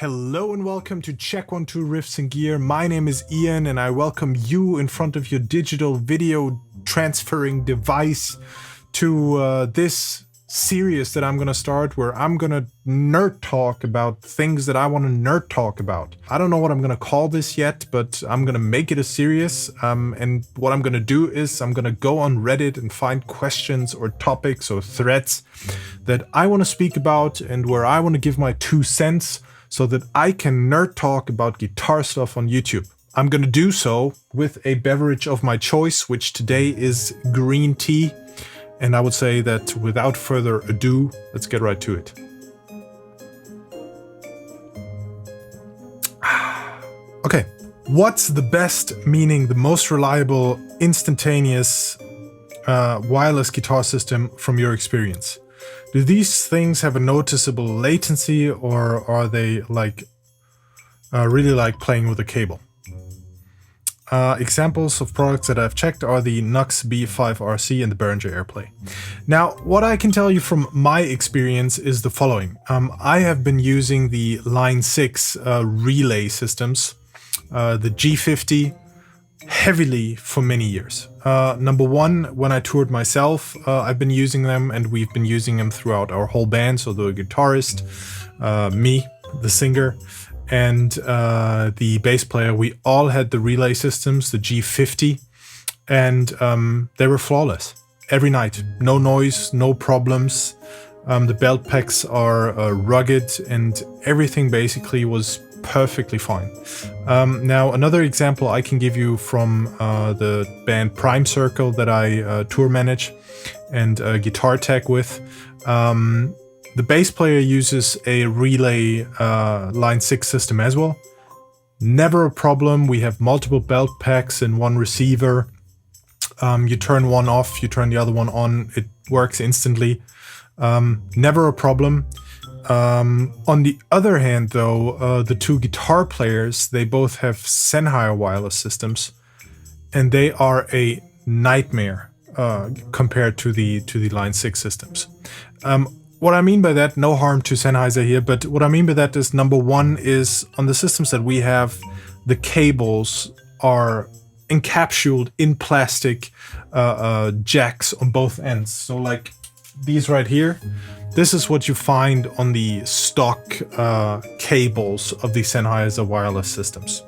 Hello and welcome to CheckOneTwo Riffs and Gear. My name is Ian and I welcome you in front of your digital video transferring device to this series that I'm gonna start, where I'm gonna nerd talk about things that I want to nerd talk about. I don't know what I'm gonna call this yet, but I'm gonna make it a series. And what I'm gonna do is I'm gonna go on Reddit and find questions or topics or threads that I want to speak about and where I want to give my 2 cents so that I can nerd talk about guitar stuff on YouTube. I'm gonna do so with a beverage of my choice, which today is green tea. And I would say that without further ado, let's get right to it. Okay, what's the best, meaning the most reliable, instantaneous wireless guitar system from your experience? Do these things have a noticeable latency, or are they like really like playing with a cable? Examples of products that I've checked are the Nux B5RC and the Behringer AirPlay. Now, what I can tell you from my experience is the following. I have been using the Line 6 relay systems, the G50, heavily for many years. Number one, when I toured myself, I've been using them, and we've been using them throughout our whole band. So the guitarist, me, the singer, and the bass player, we all had the relay systems, the G50, and they were flawless every night. No noise, no problems. The belt packs are rugged, and everything basically was perfectly fine. Now, another example I can give you from the band Prime Circle that I tour manage and guitar tech with. The bass player uses a relay Line 6 system as well. Never a problem. We have multiple belt packs and one receiver. You turn one off, you turn the other one on, it works instantly. Never a problem. On the other hand, though, the 2 guitar players, they both have Sennheiser wireless systems, and they are a nightmare compared to the Line 6 systems. What I mean by that, no harm to Sennheiser here, but what I mean by that is, number one is on the systems that we have, the cables are encapsulated in plastic jacks on both ends. So like these right here, this is what you find on the stock cables of the Sennheiser wireless systems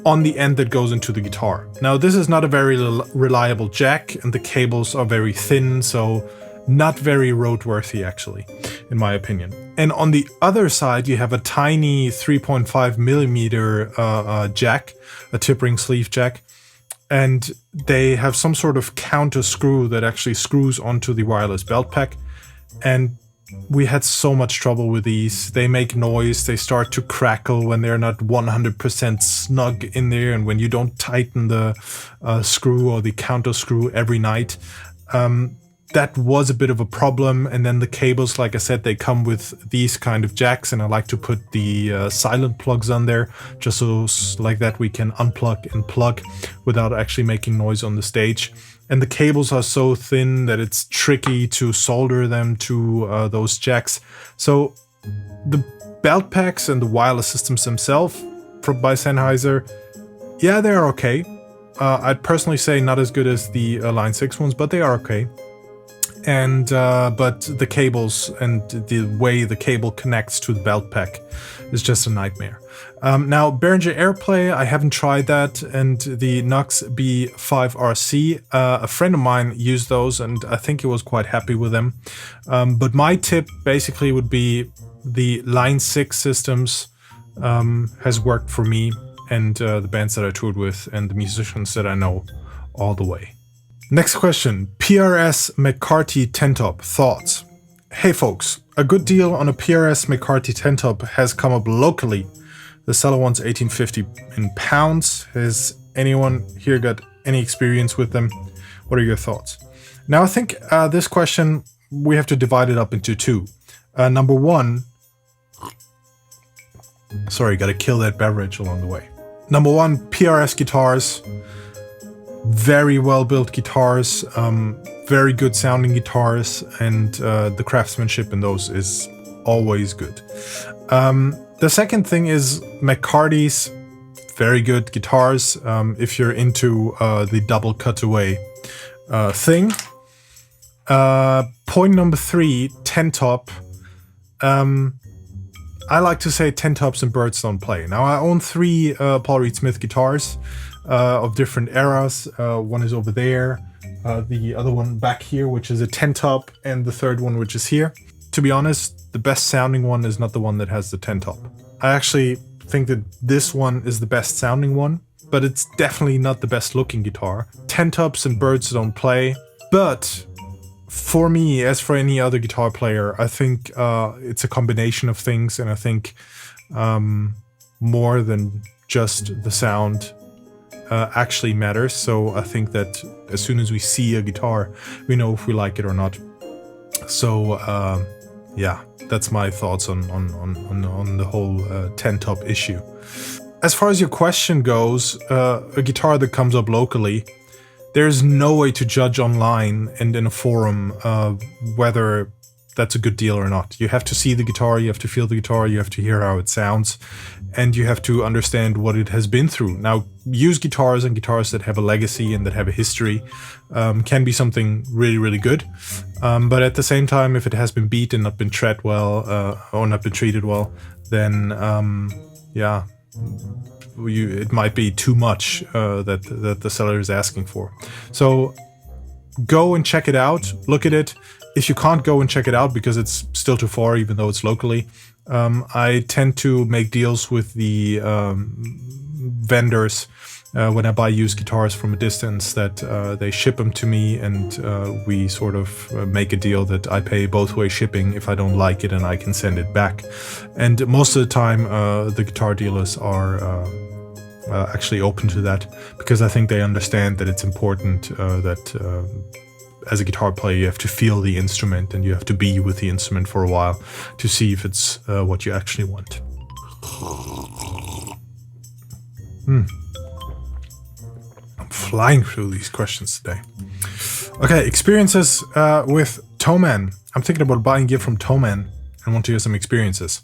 on the end that goes into the guitar. Now, this is not a very reliable jack, and the cables are very thin, so not very roadworthy, actually, in my opinion. And on the other side, you have a tiny 3.5 millimeter jack, a tip ring sleeve jack, and they have some sort of counter screw that actually screws onto the wireless belt pack. And we had so much trouble with these. They make noise, they start to crackle when they're not 100% snug in there, and when you don't tighten the screw or the counter screw every night. That was a bit of a problem. And then the cables, like I said, they come with these kind of jacks, and I like to put the silent plugs on there, just so like that we can unplug and plug without actually making noise on the stage. And the cables are so thin that it's tricky to solder them to those jacks. So the belt packs and the wireless systems themselves by Sennheiser, yeah, they're okay. I'd personally say not as good as the Line 6 ones, but they are okay. And but the cables and the way the cable connects to the belt pack is just a nightmare. Now, Behringer AirPlay, I haven't tried that, and the Nux B5RC, a friend of mine used those, and I think he was quite happy with them. But my tip basically would be the Line 6 systems has worked for me and the bands that I toured with and the musicians that I know all the way. Next question, PRS McCarthy 10-top, thoughts? Hey folks, a good deal on a PRS McCarthy 10-top has come up locally. The seller wants $18.50 in pounds. Has anyone here got any experience with them? What are your thoughts? Now, I think this question, we have to divide it up into 2. Number one, sorry, gotta kill that beverage along the way. Number one, PRS guitars. Very well built guitars, very good sounding guitars, and the craftsmanship in those is always good. The second thing is McCarty's, very good guitars if you're into the double cutaway thing. Point number 3, 10 top. I like to say 10 tops and birds don't play. Now I own 3 Paul Reed Smith guitars of different eras. One is over there, the other one back here, which is a 10 top, and the third one, which is here. To be honest, the best sounding one is not the one that has the 10 top. I actually think that this one is the best sounding one, but it's definitely not the best looking guitar. 10 tops and birds don't play, but for me, as for any other guitar player, I think it's a combination of things, and I think more than just the sound actually matters. So I think that as soon as we see a guitar, we know if we like it or not. So yeah, that's my thoughts on the whole 10 top issue. As far as your question goes, a guitar that comes up locally, there's no way to judge online and in a forum whether that's a good deal or not. You have to see the guitar, you have to feel the guitar, you have to hear how it sounds, and you have to understand what it has been through. Now, used guitars and guitars that have a legacy and that have a history can be something really, really good. But at the same time, if it has been beat and not been treated well, or not been treated well, then yeah, it might be too much that the seller is asking for. So go and check it out, look at it. If you can't go and check it out because it's still too far, even though it's locally, I tend to make deals with the vendors when I buy used guitars from a distance, that they ship them to me, and we sort of make a deal that I pay both way shipping if I don't like it, and I can send it back. And most of the time the guitar dealers are actually open to that, because I think they understand that it's important that as a guitar player you have to feel the instrument, and you have to be with the instrument for a while to see if it's what you actually want. I'm flying through these questions today. Okay, experiences with Thomann. I'm thinking about buying gear from Thomann and want to hear some experiences.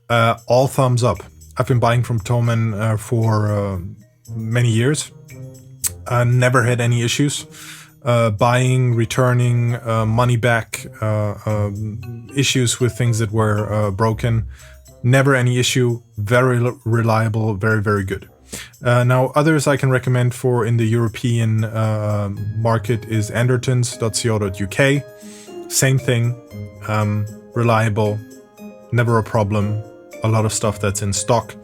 All thumbs up. I've been buying from Thomann for many years. Never had any issues. Buying, returning, money back, issues with things that were broken. Never any issue. Very reliable, very, very good. Now, others I can recommend for in the European market is andertons.co.uk. Same thing. Reliable, never a problem. A lot of stuff that's in stock.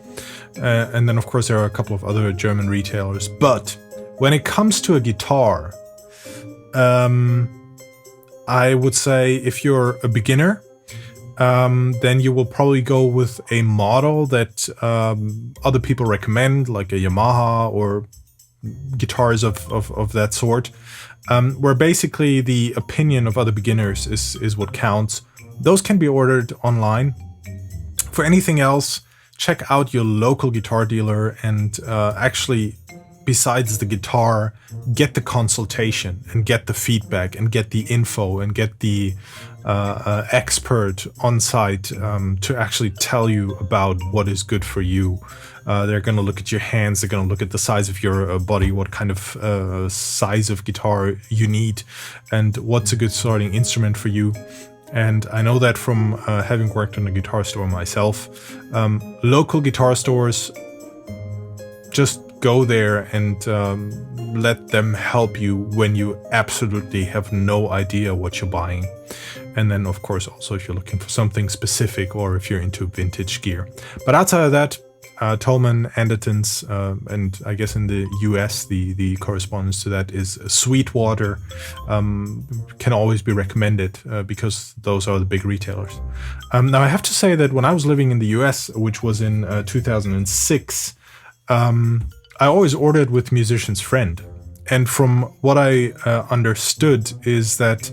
And then, of course, there are a couple of other German retailers. But when it comes to a guitar, I would say if you're a beginner, then you will probably go with a model that other people recommend, like a Yamaha or guitars of that sort, where basically the opinion of other beginners is what counts. Those can be ordered online. For anything else, check out your local guitar dealer and actually, besides the guitar, get the consultation and get the feedback and get the info and get the expert on site to actually tell you about what is good for you. They're going to look at your hands, they're going to look at the size of your body, what kind of size of guitar you need, and what's a good starting instrument for you. And I know that from having worked in a guitar store myself. Local guitar stores, just go there and let them help you when you absolutely have no idea what you're buying. And then, of course, also if you're looking for something specific or if you're into vintage gear. But outside of that, Thomann, Andertons, and I guess in the US, the correspondence to that is Sweetwater, can always be recommended because those are the big retailers. Now, I have to say that when I was living in the US, which was in 2006, I always ordered with Musician's Friend. And from what I understood is that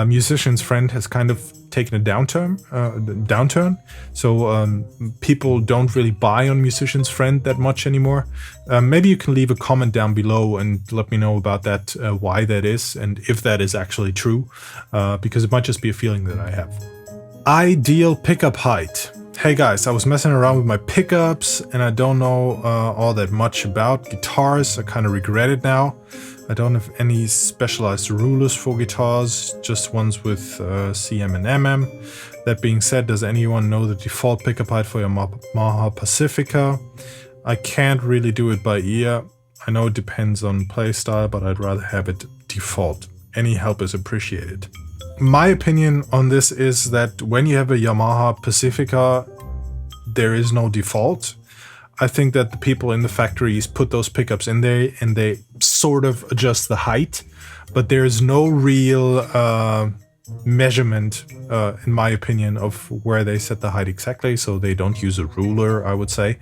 Musician's Friend has kind of taken a downturn. So people don't really buy on Musician's Friend that much anymore. Maybe you can leave a comment down below and let me know about that, why that is, and if that is actually true, because it might just be a feeling that I have. Ideal pickup height. Hey guys, I was messing around with my pickups and I don't know all that much about guitars. I kind of regret it now. I don't have any specialized rulers for guitars, just ones with CM and MM. That being said, does anyone know the default pickup height for your Yamaha Pacifica? I can't really do it by ear. I know it depends on playstyle, but I'd rather have it default. Any help is appreciated. My opinion on this is that when you have a Yamaha Pacifica, there is no default. I think that the people in the factories put those pickups in there and they sort of adjust the height, but there is no real measurement, in my opinion, of where they set the height exactly. So they don't use a ruler, I would say.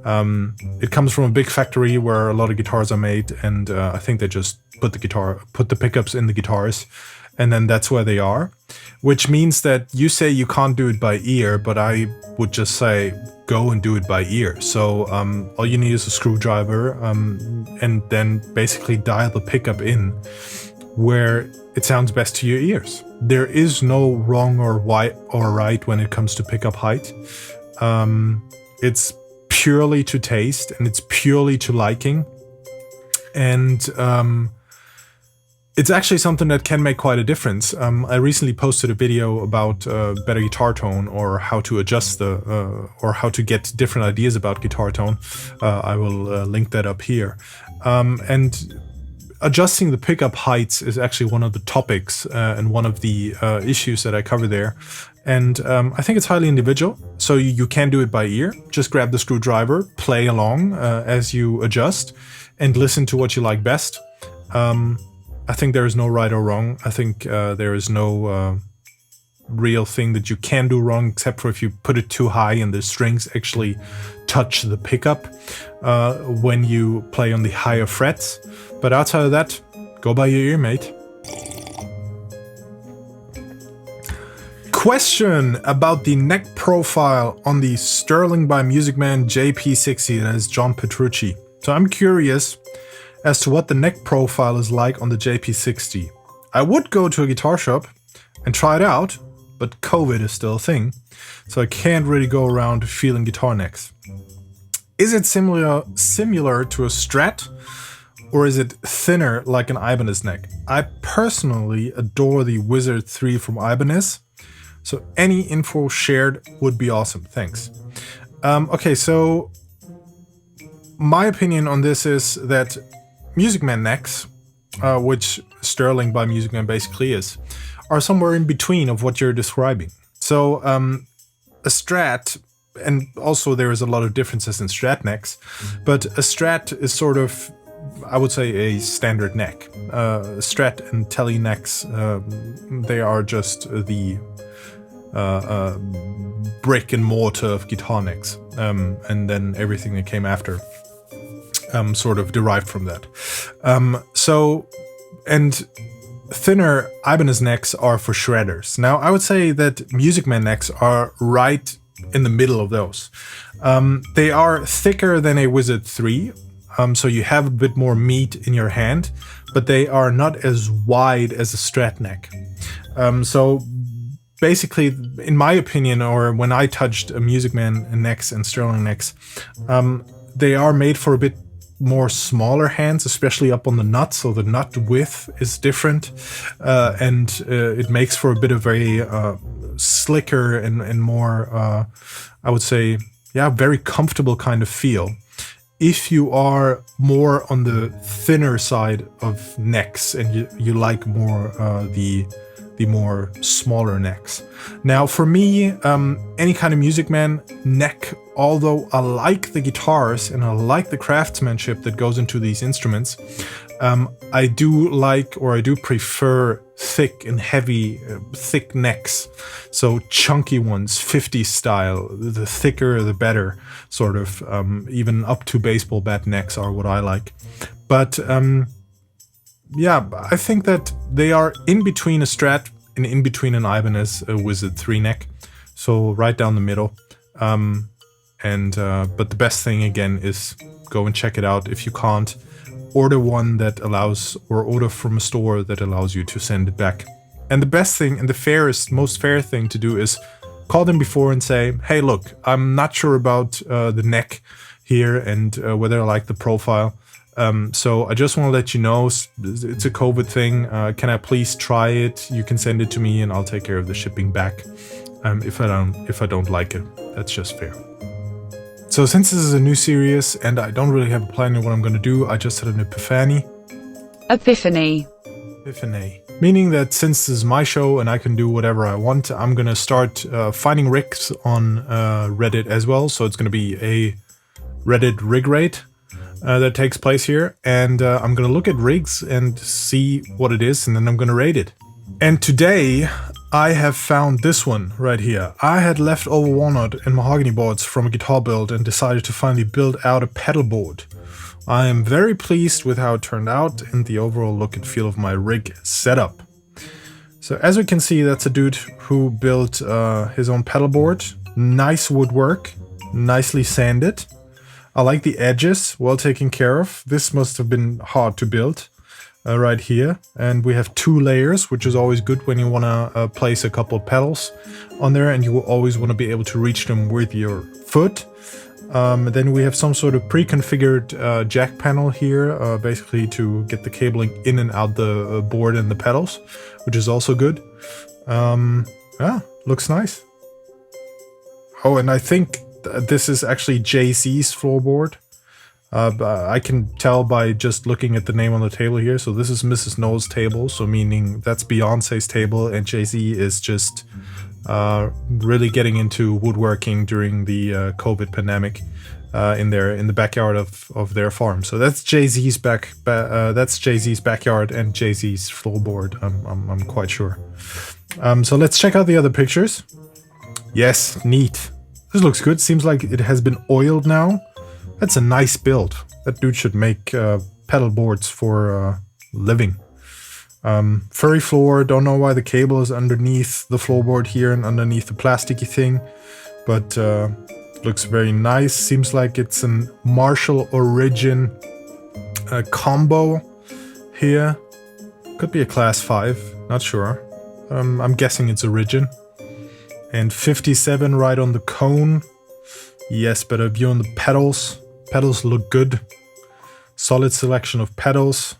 It comes from a big factory where a lot of guitars are made, and I think they just put the pickups in the guitars, and then that's where they are. Which means that you say you can't do it by ear, but I would just say go and do it by ear. So all you need is a screwdriver, and then basically dial the pickup in where it sounds best to your ears. There is no wrong or right when it comes to pickup height. It's purely to taste and it's purely to liking. And it's actually something that can make quite a difference. I recently posted a video about better guitar tone, or how to adjust or how to get different ideas about guitar tone. I will link that up here. And adjusting the pickup heights is actually one of the topics and one of the issues that I cover there. And I think it's highly individual. So you can do it by ear. Just grab the screwdriver, play along as you adjust, and listen to what you like best. I think there is no right or wrong. I think there is no real thing that you can do wrong, except for if you put it too high and the strings actually touch the pickup when you play on the higher frets. But outside of that, go by your ear, mate. Question about the neck profile on the Sterling by Music Man JP60, that is John Petrucci. So I'm curious as to what the neck profile is like on the JP60. I would go to a guitar shop and try it out, but COVID is still a thing, so I can't really go around feeling guitar necks. Is it similar to a Strat, or is it thinner like an Ibanez neck? I personally adore the Wizard 3 from Ibanez, so any info shared would be awesome. Thanks. Okay, so my opinion on this is that Music Man necks, which Sterling by Music Man basically is, are somewhere in between of what you're describing. So a Strat, and also there is a lot of differences in Strat necks, but a Strat is sort of, I would say, a standard neck. Strat and Tele necks, they are just the brick and mortar of guitar necks, and then everything that came after sort of derived from that. And thinner Ibanez necks are for shredders. Now, I would say that Music Man necks are right in the middle of those. They are thicker than a Wizard 3, so you have a bit more meat in your hand, but they are not as wide as a Strat neck. So basically, in my opinion, or when I touched Music Man necks and Sterling necks, they are made for a bit more smaller hands, especially up on the nut, so the nut width is different, and it makes for a bit of a slicker and more, I would say, yeah, very comfortable kind of feel. If you are more on the thinner side of necks and you like more the more smaller necks. Now, for me, any kind of Music Man neck, although I like the guitars and I like the craftsmanship that goes into these instruments, I do like, or I do prefer, thick and heavy, thick necks. So chunky ones, 50s style, the thicker the better, sort of. Even up to baseball bat necks are what I like. But yeah, I think that they are in between a Strat and in between an Ibanez Wizard 3 neck, so right down the middle. But the best thing again is go and check it out. If you can't, order one that allows, or order from a store that allows you to send it back. And the best thing and the fairest, most fair thing to do is call them before and say, hey, look, I'm not sure about the neck here and whether I like the profile. So I just want to let you know it's a COVID thing. Can I please try it? You can send it to me and I'll take care of the shipping back. If I don't like it, that's just fair. So since this is a new series and I don't really have a plan of what I'm going to do, I just had an epiphany. Epiphany. Meaning that since this is my show and I can do whatever I want, I'm going to start finding rigs on Reddit as well. So it's going to be a Reddit rig rate that takes place here. And I'm going to look at rigs and see what it is, and then I'm going to rate it. And today I have found this one right here. I had leftover walnut and mahogany boards from a guitar build and decided to finally build out a pedal board. I am very pleased with how it turned out and the overall look and feel of my rig setup. So as we can see, that's a dude who built his own pedal board. Nice woodwork, nicely sanded. I like the edges, well taken care of. This must have been hard to build right here. And we have 2 layers, which is always good when you want to place a couple of pedals on there, and you will always want to be able to reach them with your foot. Then we have some sort of pre-configured jack panel here, basically to get the cabling in and out the board and the pedals, which is also good. Yeah, looks nice. Oh, and I think this is actually Jay-Z's floorboard. I can tell by just looking at the name on the table here. So this is Mrs. No's table, so meaning that's Beyonce's table, and Jay-Z is just really getting into woodworking during the COVID pandemic in the backyard of their farm. So that's Jay-Z's backyard and Jay-Z's floorboard. I'm quite sure. So let's check out the other pictures. Yes, neat. This looks good. Seems like it has been oiled now. That's a nice build. That dude should make pedal boards for living. Furry floor. Don't know why the cable is underneath the floorboard here and underneath the plasticky thing, but looks very nice. Seems like it's an Marshall Origin combo here. Could be a class 5, not sure. I'm guessing it's Origin. And 57 right on the cone. Yes, better view on the pedals. Pedals look good. Solid selection of pedals.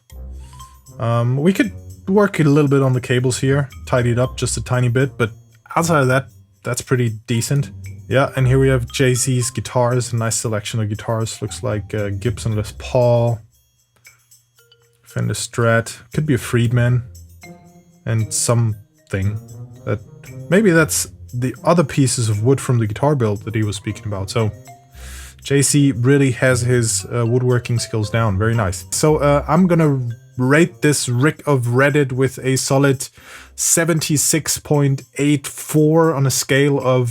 We could work a little bit on the cables here. Tidy it up just a tiny bit, but outside of that, that's pretty decent. Yeah, and here we have Jay-Z's guitars. A nice selection of guitars. Looks like Gibson Les Paul. Fender Strat. Could be a Friedman. And something that... maybe that's the other pieces of wood from the guitar build that he was speaking about. So JC really has his woodworking skills down. Very nice. So I'm gonna rate this rig of Reddit with a solid 76.84 on a scale of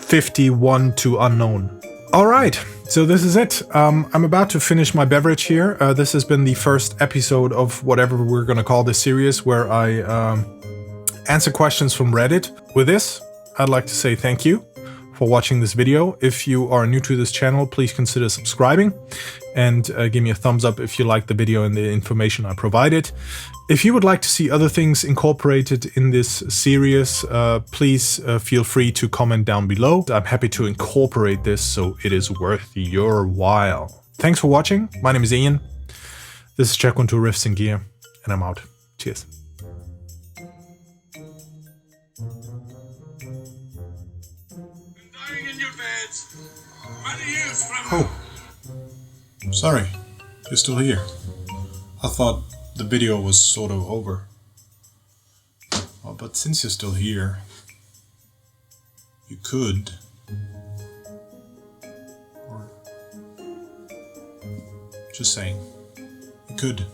51 to unknown. All right, so this is it. I'm about to finish my beverage here. This has been the first episode of whatever we're gonna call this series, where I answer questions from Reddit. With this, I'd like to say thank you for watching this video. If you are new to this channel, please consider subscribing and give me a thumbs up if you like the video and the information I provided. If you would like to see other things incorporated in this series, please feel free to comment down below. I'm happy to incorporate this so it is worth your while. Thanks for watching. My name is Ian. This is CheckOneTwo Riffs and Gear, and I'm out. Cheers. Oh, sorry, you're still here. I thought the video was sort of over. Well, but since you're still here, you could, or just saying, you could